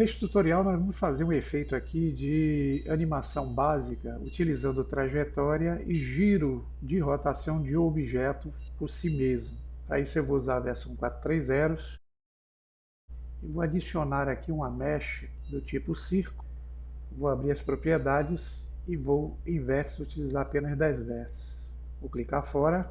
Neste tutorial nós vamos fazer um efeito aqui de animação básica utilizando trajetória e giro de rotação de objeto por si mesmo. Para isso eu vou usar a versão 430 e vou adicionar aqui uma mesh do tipo circo. Vou abrir as propriedades e vou em vértices utilizar apenas 10 vértices. Vou clicar fora,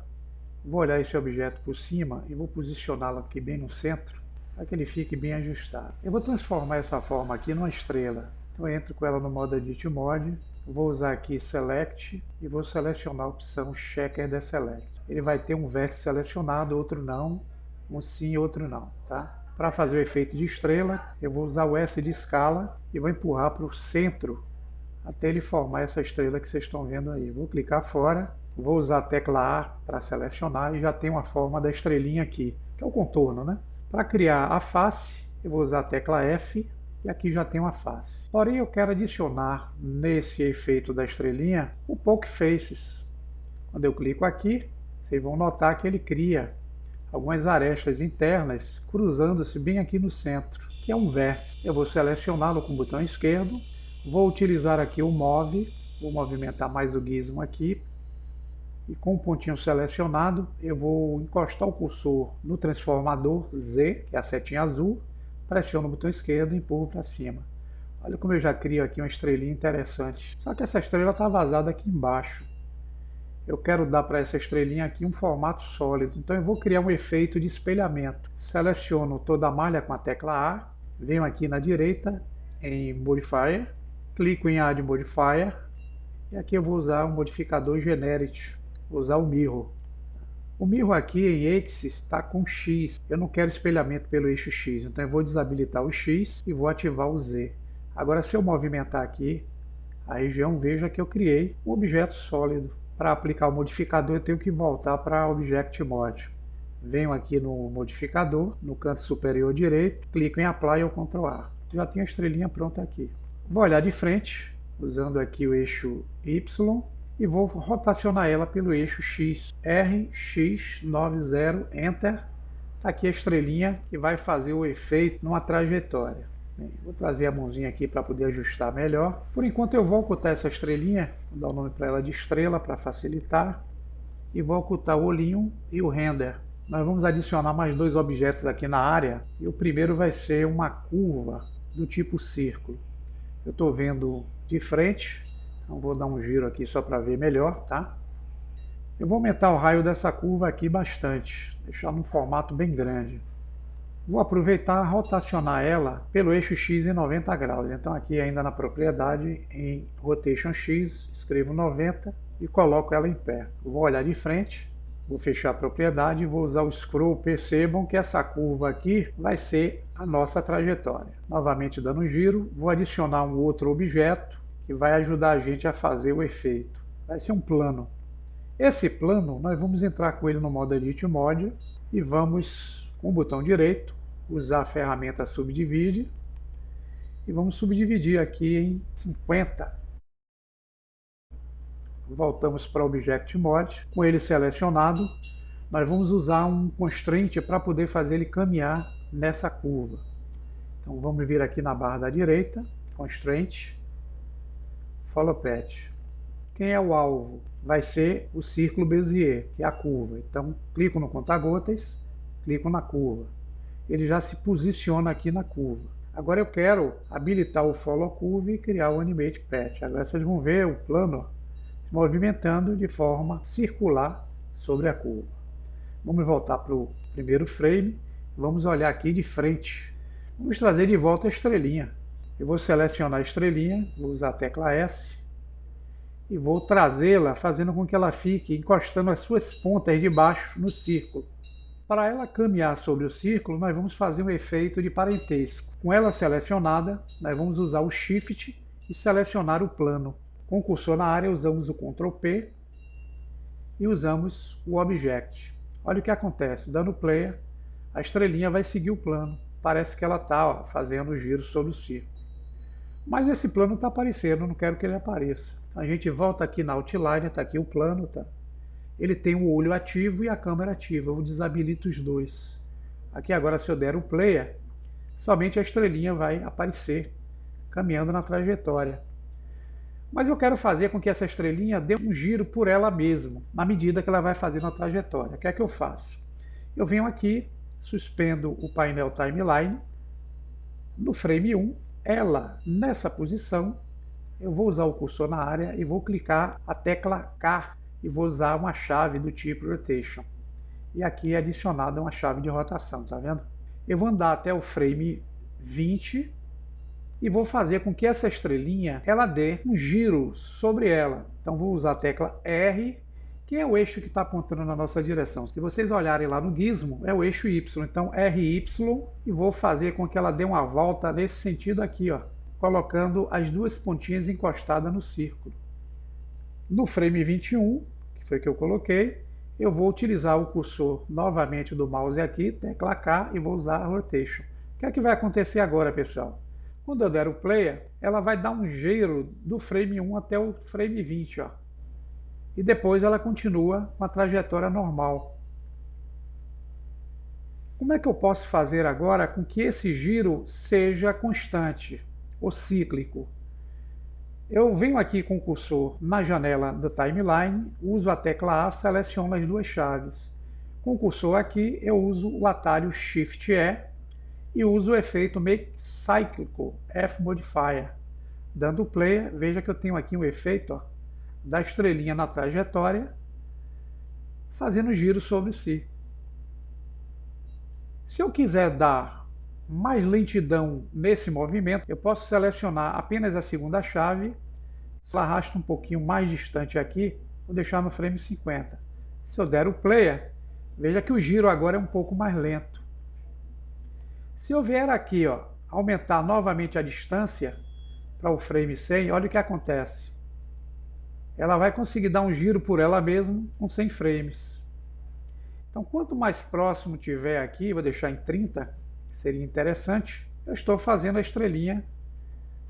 vou olhar esse objeto por cima e vou posicioná-lo aqui bem no centro, para que ele fique bem ajustado. Eu vou transformar essa forma aqui numa estrela. Então eu entro com ela no modo Edit Mode, vou usar aqui Select e vou selecionar a opção Checker the Select. Ele vai ter um vértice selecionado, outro não, um sim e outro não, tá? Para fazer o efeito de estrela, eu vou usar o S de escala e vou empurrar para o centro até ele formar essa estrela que vocês estão vendo aí. Vou clicar fora, vou usar a tecla A para selecionar e já tem uma forma da estrelinha aqui, que é o contorno, né? Para criar a face, eu vou usar a tecla F e aqui já tem uma face. Porém, eu quero adicionar nesse efeito da estrelinha o Poke Faces. Quando eu clico aqui, vocês vão notar que ele cria algumas arestas internas cruzando-se bem aqui no centro, que é um vértice. Eu vou selecioná-lo com o botão esquerdo, vou utilizar aqui o Move, vou movimentar mais o gizmo aqui, e com o pontinho selecionado, eu vou encostar o cursor no transformador Z, que é a setinha azul, pressiono o botão esquerdo e empurro para cima. Olha como eu já crio aqui uma estrelinha interessante. Só que essa estrela está vazada aqui embaixo. Eu quero dar para essa estrelinha aqui um formato sólido, então eu vou criar um efeito de espelhamento. Seleciono toda a malha com a tecla A, venho aqui na direita em Modifier, clico em Add Modifier, e aqui eu vou usar um modificador Generic. Vou usar o Mirror. O Mirror aqui em Axis está com X. Eu não quero espelhamento pelo eixo X, então eu vou desabilitar o X e vou ativar o Z. Agora, se eu movimentar aqui a região, veja que eu criei um objeto sólido. Para aplicar o modificador, eu tenho que voltar para Object Mode. Venho aqui no modificador, no canto superior direito, clico em Apply ou Ctrl A. Já tem a estrelinha pronta aqui. Vou olhar de frente, usando aqui o eixo Y, e vou rotacionar ela pelo eixo X. RX90, Enter. Está aqui a estrelinha que vai fazer o efeito numa trajetória. Bem, vou trazer a mãozinha aqui para poder ajustar melhor. Por enquanto eu vou ocultar essa estrelinha, vou dar o nome para ela de estrela para facilitar. E vou ocultar o olhinho e o render. Nós vamos adicionar mais dois objetos aqui na área. E o primeiro vai ser uma curva do tipo círculo. Eu estou vendo de frente. Então vou dar um giro aqui só para ver melhor, tá? Eu vou aumentar o raio dessa curva aqui bastante, deixar num formato bem grande. Vou aproveitar e rotacionar ela pelo eixo X em 90 graus. Então aqui ainda na propriedade, em Rotation X, escrevo 90 e coloco ela em pé. Vou olhar de frente, vou fechar a propriedade e vou usar o Scroll. Percebam que essa curva aqui vai ser a nossa trajetória. Novamente dando um giro, vou adicionar um outro objeto que vai ajudar a gente a fazer o efeito. Vai ser um plano. Esse plano, nós vamos entrar com ele no modo Edit Mode e vamos, com o botão direito, usar a ferramenta Subdivide e vamos subdividir aqui em 50. Voltamos para o Object Mode. Com ele selecionado, nós vamos usar um Constraint para poder fazer ele caminhar nessa curva. Então vamos vir aqui na barra da direita, Constraint, Follow Path. Quem é o alvo? Vai ser o círculo Bezier, que é a curva. Então, clico no conta-gotas, clico na curva. Ele já se posiciona aqui na curva. Agora eu quero habilitar o Follow Curve e criar o Animate Path. Agora vocês vão ver o plano se movimentando de forma circular sobre a curva. Vamos voltar para o primeiro frame. Vamos olhar aqui de frente. Vamos trazer de volta a estrelinha. Eu vou selecionar a estrelinha, vou usar a tecla S e vou trazê-la fazendo com que ela fique encostando as suas pontas de baixo no círculo. Para ela caminhar sobre o círculo, nós vamos fazer um efeito de parentesco. Com ela selecionada, nós vamos usar o Shift e selecionar o plano. Com o cursor na área, usamos o Ctrl P e usamos o Object. Olha o que acontece, dando Play, a estrelinha vai seguir o plano. Parece que ela está fazendo o giro sobre o círculo. Mas esse plano está aparecendo, eu não quero que ele apareça. A gente volta aqui na Outline, está aqui o plano, tá? Ele tem o olho ativo e a câmera ativa. Eu desabilito os dois. Aqui agora, se eu der o player, somente a estrelinha vai aparecer caminhando na trajetória. Mas eu quero fazer com que essa estrelinha dê um giro por ela mesma, na medida que ela vai fazer na trajetória. O que é que eu faço? Eu venho aqui, suspendo o painel Timeline, no frame 1, ela nessa posição, eu vou usar o cursor na área e vou clicar a tecla K e vou usar uma chave do tipo Rotation. E aqui é adicionada uma chave de rotação, tá vendo? Eu vou andar até o frame 20 e vou fazer com que essa estrelinha ela dê um giro sobre ela. Então vou usar a tecla R, que é o eixo que está apontando na nossa direção. Se vocês olharem lá no gizmo, é o eixo Y. Então RY, e vou fazer com que ela dê uma volta nesse sentido aqui, ó, colocando as duas pontinhas encostadas no círculo. No frame 21, que foi que eu coloquei, eu vou utilizar o cursor novamente do mouse aqui, tecla K, e vou usar a Rotation. O que é que vai acontecer agora, pessoal? Quando eu der o player, ela vai dar um giro do frame 1 até o frame 20, ó. E depois ela continua com a trajetória normal. Como é que eu posso fazer agora com que esse giro seja constante ou cíclico? Eu venho aqui com o cursor na janela da Timeline, uso a tecla A, seleciono as duas chaves. Com o cursor aqui, eu uso o atalho Shift E e uso o efeito Make Cyclical F Modifier. Dando play, veja que eu tenho aqui um efeito, ó, da estrelinha na trajetória, fazendo giro sobre si. Se eu quiser dar mais lentidão nesse movimento, eu posso selecionar apenas a segunda chave, se ela arrasta um pouquinho mais distante aqui, vou deixar no frame 50. Se eu der o player, veja que o giro agora é um pouco mais lento. Se eu vier aqui, ó, aumentar novamente a distância para o frame 100, olha o que acontece. Ela vai conseguir dar um giro por ela mesma com 100 frames. Então, quanto mais próximo tiver aqui, vou deixar em 30, que seria interessante, eu estou fazendo a estrelinha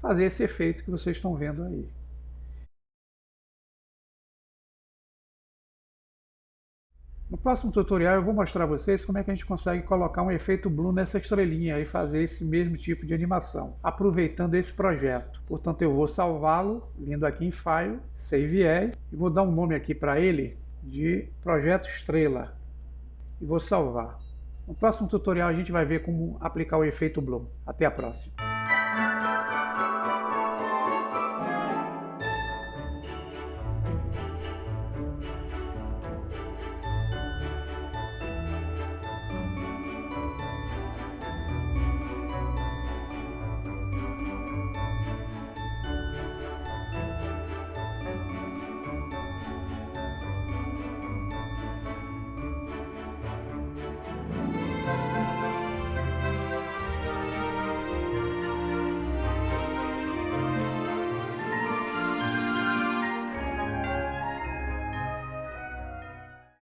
fazer esse efeito que vocês estão vendo aí. No próximo tutorial eu vou mostrar a vocês como é que a gente consegue colocar um efeito Blue nessa estrelinha e fazer esse mesmo tipo de animação, aproveitando esse projeto. Portanto, eu vou salvá-lo, vindo aqui em File, Save As, e vou dar um nome aqui para ele de Projeto Estrela. E vou salvar. No próximo tutorial a gente vai ver como aplicar o efeito Blue. Até a próxima!